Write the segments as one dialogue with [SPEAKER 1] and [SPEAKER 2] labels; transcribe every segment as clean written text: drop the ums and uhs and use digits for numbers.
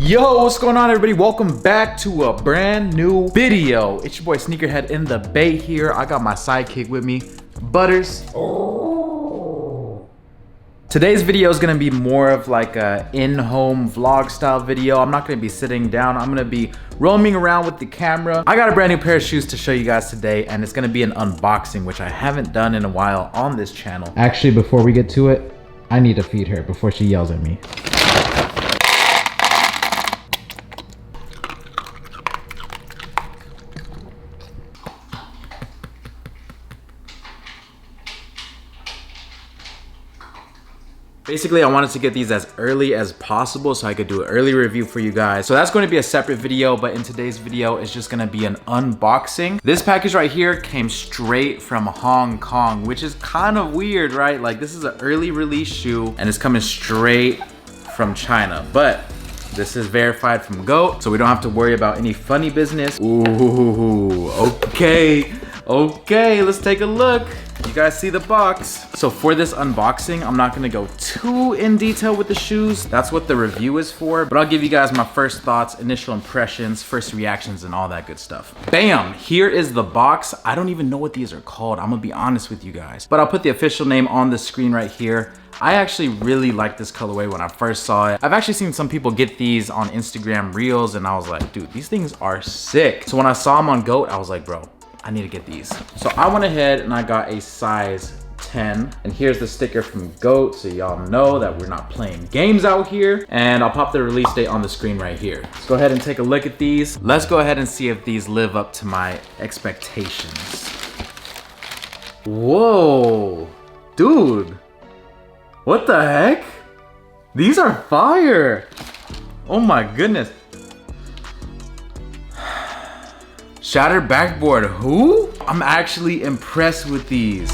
[SPEAKER 1] Yo, what's going on, everybody? Welcome back to a brand new video. It's your boy Sneakerhead in the Bay here. I got my sidekick with me, Butters. Today's video is gonna be more of like a in-home vlog style video. I'm not gonna be sitting down. I'm gonna be roaming around with the camera. I got a brand new pair of shoes to show you guys today, and it's gonna be an unboxing, which I haven't done in a while on this channel. Actually, before we get to it, I need to feed her before she yells at me. Basically, I wanted to get these as early as possible so I could do an early review for you guys. So that's going to be a separate video, but in today's video, it's just going to be an unboxing. This package right here came straight from Hong Kong, which is kind of weird, right? Like, this is an early release shoe and it's coming straight from China, but this is verified from GOAT, so we don't have to worry about any funny business. Ooh, okay, let's take a look. You guys see the box. So for this unboxing, I'm not gonna go too in detail with the shoes. That's what the review is for, but I'll give you guys my first thoughts, initial impressions, first reactions, and all that good stuff. Bam, here is the box. I don't even know what these are called. I'm gonna be honest with you guys, but I'll put the official name on the screen right here. I actually really liked this colorway when I first saw it. I've actually seen some people get these on Instagram Reels, and I was like, dude, these things are sick. So when I saw them on GOAT, I was like, bro, I need to get these. So I went ahead and I got a size 10. And here's the sticker from GOAT, so y'all know that we're not playing games out here. And I'll pop the release date on the screen right here. Let's go ahead and take a look at these. Let's go ahead and see if these live up to my expectations. Whoa, dude. What the heck? These are fire. Oh my goodness. Shattered backboard, who? I'm actually impressed with these.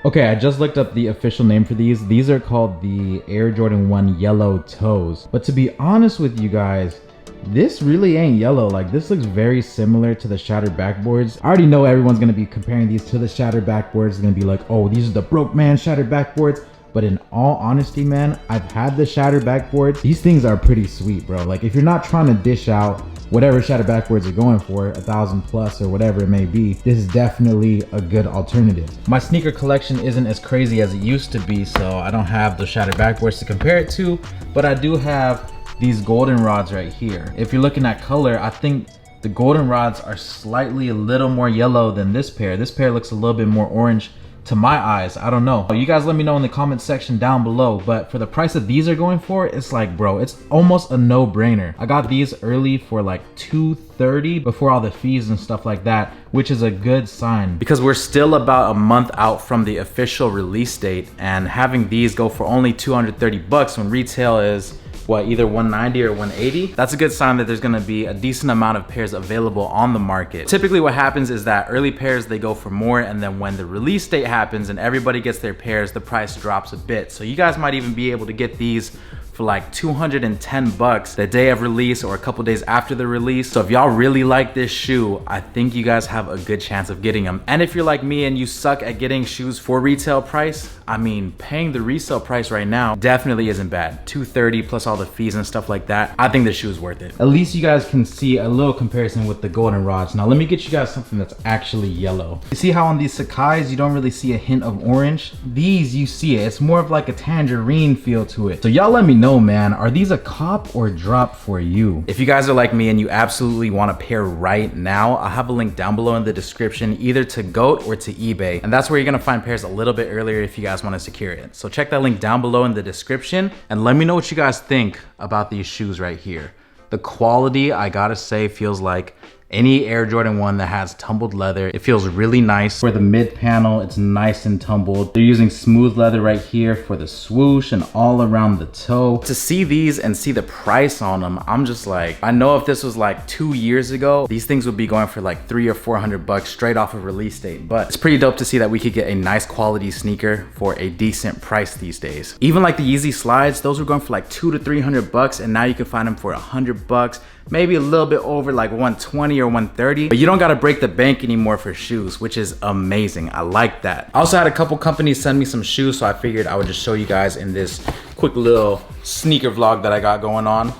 [SPEAKER 1] Okay, I just looked up the official name for these. These are called the Air Jordan 1 Yellow Toes. But to be honest with you guys, this really ain't yellow. Like, this looks very similar to the Shattered backboards. I already know everyone's gonna be comparing these to the Shattered backboards. It's gonna be like, oh, these are the broke man Shattered backboards. But in all honesty, man, I've had the Shattered backboards. These things are pretty sweet, bro. Like, if you're not trying to dish out whatever Shattered backboards are going for, 1,000 plus or whatever it may be, this is definitely a good alternative. My sneaker collection isn't as crazy as it used to be, so I don't have the Shattered backboards to compare it to, but I do have these goldenrods right here. If you're looking at color, I think the goldenrods are slightly a little more yellow than this pair. This pair looks a little bit more orange to my eyes. I don't know. You guys let me know in the comment section down below, but for the price that these are going for, it's like, bro, it's almost a no-brainer. I got these early for like $230 before all the fees and stuff like that, which is a good sign because we're still about a month out from the official release date, and having these go for only 230 bucks when retail is what, either 190 or 180? That's a good sign that there's gonna be a decent amount of pairs available on the market. Typically what happens is that early pairs, they go for more, and then when the release date happens and everybody gets their pairs, the price drops a bit. So you guys might even be able to get these for like 210 bucks the day of release or a couple days after the release. So if y'all really like this shoe, I think you guys have a good chance of getting them. And if you're like me and you suck at getting shoes for retail price, I mean, paying the resale price right now definitely isn't bad. $230 plus all the fees and stuff like that. I think this shoe is worth it. At least you guys can see a little comparison with the goldenrods. Now let me get you guys something that's actually yellow. You see how on these Sakai's you don't really see a hint of orange? These, you see it. It's more of like a tangerine feel to it. So y'all let me know, man, are these a cop or drop for you? If you guys are like me and you absolutely want a pair right now, I'll have a link down below in the description, either to GOAT or to eBay. And that's where you're gonna find pairs a little bit earlier if you guys wanna secure it. So check that link down below in the description and let me know what you guys think about these shoes right here. The quality, I gotta say, feels like any Air Jordan 1 that has tumbled leather. It feels really nice. For the mid panel, it's nice and tumbled. They're using smooth leather right here for the swoosh and all around the toe. To see these and see the price on them, I'm just like, I know if this was like 2 years ago, these things would be going for like $300 or $400 straight off of release date. But it's pretty dope to see that we could get a nice quality sneaker for a decent price these days. Even like the Yeezy slides, those were going for like $200 to $300, and now you can find them for $100, maybe a little bit over like 120 or 130, but you don't gotta break the bank anymore for shoes, which is amazing. I like that. I also had a couple companies send me some shoes, so I figured I would just show you guys in this quick little sneaker vlog that I got going on.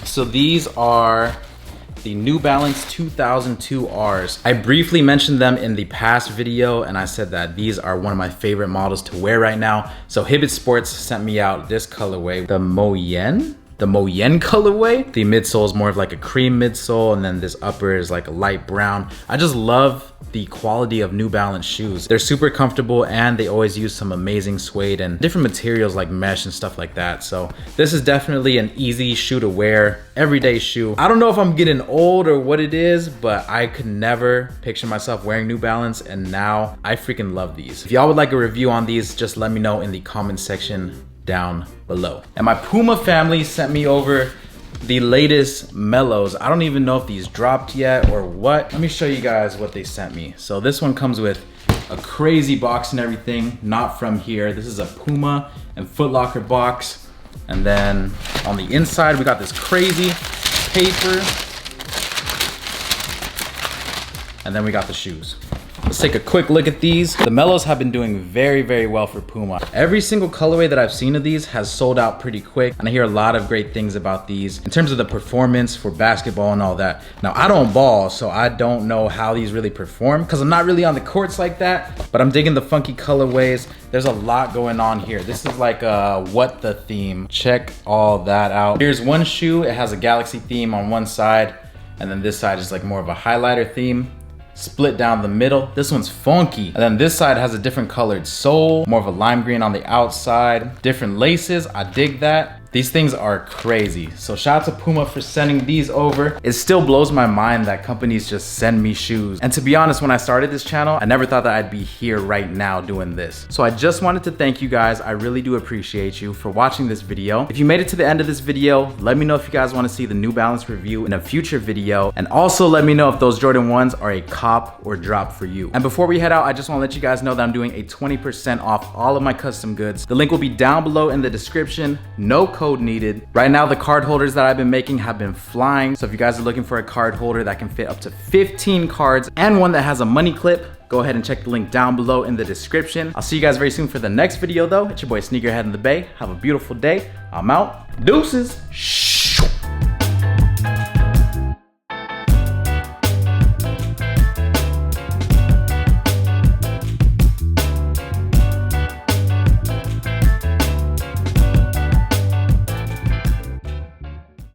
[SPEAKER 1] So these are the New Balance 2002Rs. I briefly mentioned them in the past video, and I said that these are one of my favorite models to wear right now. So Hibbett Sports sent me out this colorway, the Moyen colorway. The midsole is more of like a cream midsole, and then this upper is like a light brown. I just love the quality of New Balance shoes. They're super comfortable, and they always use some amazing suede and different materials like mesh and stuff like that. So this is definitely an easy shoe to wear, everyday shoe. I don't know if I'm getting old or what it is, but I could never picture myself wearing New Balance, and now I freaking love these. If y'all would like a review on these, just let me know in the comment section down below. And my Puma family sent me over the latest Melos. I don't even know if these dropped yet or what. Let me show you guys what they sent me. So this one comes with a crazy box and everything, not from here. This is a Puma and Foot Locker box. And then on the inside, we got this crazy paper. And then we got the shoes. Let's take a quick look at these. The Melos have been doing very, very well for Puma. Every single colorway that I've seen of these has sold out pretty quick, and I hear a lot of great things about these in terms of the performance for basketball and all that. Now, I don't ball, so I don't know how these really perform because I'm not really on the courts like that, but I'm digging the funky colorways. There's a lot going on here. This is like a what the theme. Check all that out. Here's one shoe. It has a galaxy theme on one side, and then this side is like more of a highlighter theme. Split down the middle. This one's funky. And then this side has a different colored sole, more of a lime green on the outside, different laces. I dig that. These things are crazy. So shout out to Puma for sending these over. It still blows my mind that companies just send me shoes. And to be honest, when I started this channel, I never thought that I'd be here right now doing this. So I just wanted to thank you guys. I really do appreciate you for watching this video. If you made it to the end of this video, let me know if you guys want to see the New Balance review in a future video. And also let me know if those Jordan 1s are a cop or drop for you. And before we head out, I just want to let you guys know that I'm doing a 20% off all of my custom goods. The link will be down below in the description. No code needed. Right now, the card holders that I've been making have been flying. So if you guys are looking for a card holder that can fit up to 15 cards and one that has a money clip, go ahead and check the link down below in the description. I'll see you guys very soon for the next video though. It's your boy Sneakerhead in the Bay. Have a beautiful day. I'm out. Deuces. Shh.